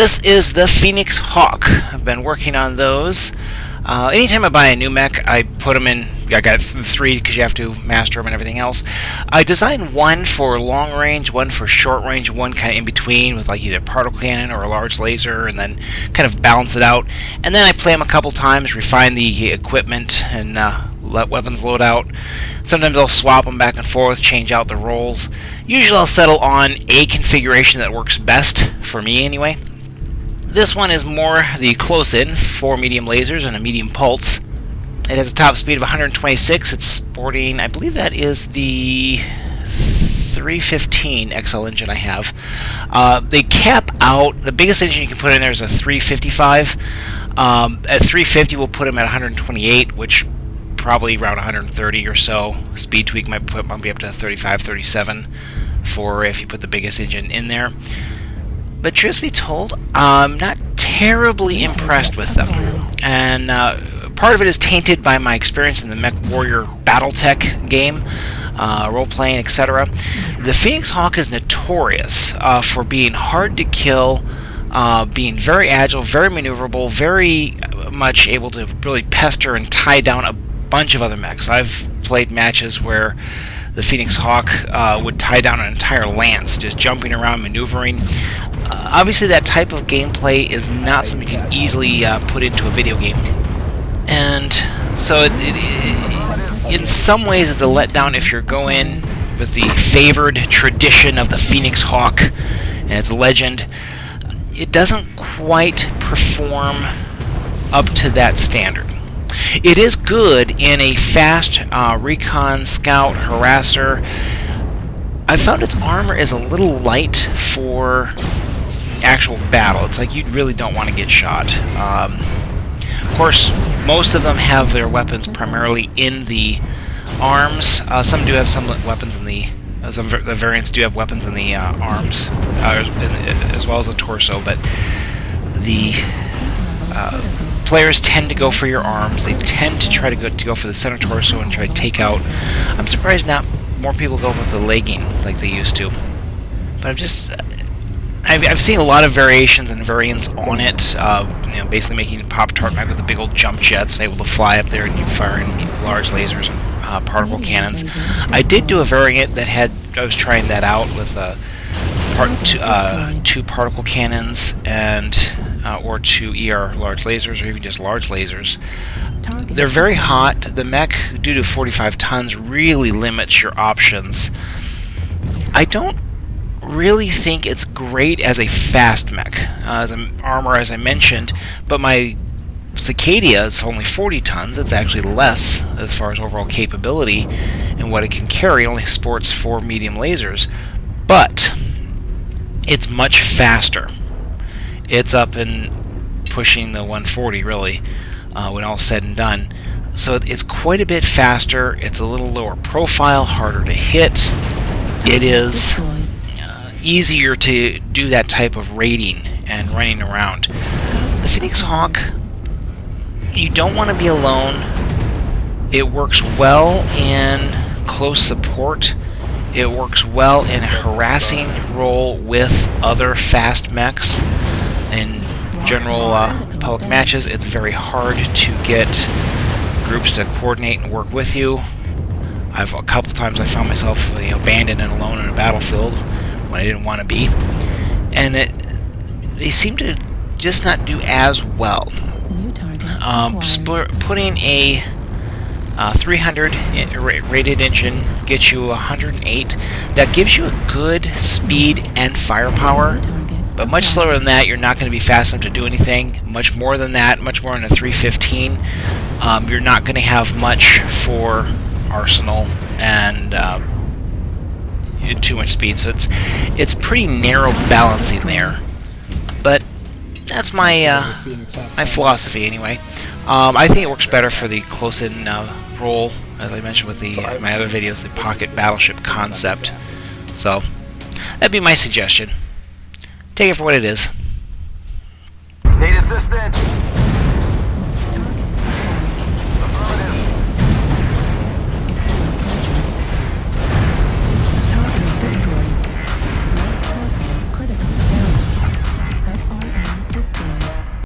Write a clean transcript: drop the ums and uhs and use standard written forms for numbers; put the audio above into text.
This is the Phoenix Hawk. I've been working on those. Anytime I buy a new mech, I put them in. I got 3 because you have to master them and everything else. I designed one for long range, one for short range, one kind of in between with like either a particle cannon or a large laser, and then kind of balance it out. And then I play them a couple times, refine the equipment, and let weapons load out. Sometimes I'll swap them back and forth, change out the roles. Usually I'll settle on a configuration that works best for me anyway. This one is more the close-in, 4 medium lasers and a medium pulse. It has a top speed of 126. It's sporting, I believe that is the 315 XL engine I have. They cap out, the biggest engine you can put in there is a 355. At 350 we'll put them at 128, which probably around 130 or so. Speed tweak might be up to 35, 37 for if you put the biggest engine in there. But truth be told, I'm not terribly impressed with them. And part of it is tainted by my experience in the Mech Warrior Battletech game, role-playing, etc. The Phoenix Hawk is notorious for being hard to kill, being very agile, very maneuverable, very much able to really pester and tie down a bunch of other mechs. I've played matches where the Phoenix Hawk would tie down an entire lance, just jumping around, maneuvering. Obviously that type of gameplay is not something you can easily put into a video game. And so in some ways it's a letdown if you're going with the favored tradition of the Phoenix Hawk and its legend. It doesn't quite perform up to that standard. It is good in a fast recon, scout, harasser. I found its armor is a little light for actual battle. It's like you really don't want to get shot. Of course, most of them have their weapons primarily in the arms. Some do have some weapons in the... some of the variants do have weapons in the arms, as well as the torso, but the players tend to go for your arms. They tend to try to go for the center torso and try to take out. I'm surprised not more people go with the legging like they used to. But I've seen a lot of variations and variants on it. Basically making Pop-Tart mech with the big old jump jets, able to fly up there and you fire in large lasers and particle cannons. I did do a variant that had. I was trying that out with 2 particle cannons and or 2 ER large lasers, or even just large lasers. They're very hot. The mech, due to 45 tons, really limits your options. I don't really think it's great as a fast mech, as an armor, as I mentioned, but my Cicadia is only 40 tons. It's actually less as far as overall capability and what it can carry. It only sports 4 medium lasers, but it's much faster. It's up and pushing the 140 really when all's said and done. So it's quite a bit faster. It's a little lower profile, harder to hit. It is easier to do that type of raiding and running around. The Phoenix Hawk, you don't want to be alone. It works well in close support. It works well in a harassing role with other fast mechs. In general public matches, it's very hard to get groups to coordinate and work with you. A couple times I found myself abandoned and alone in a battlefield when I didn't want to be, and they seem to just not do as well. Putting a 300 rated engine gets you 108. That gives you a good speed and firepower, but much slower than that, you're not going to be fast enough to do anything. Much more than that, much more in a 315, you're not going to have much for arsenal and too much speed. So it's pretty narrow balancing there. But that's my my philosophy anyway. I think it works better for the close-in role, as I mentioned with my other videos, the pocket battleship concept. So that'd be my suggestion. Take it for what it is. Need assistance?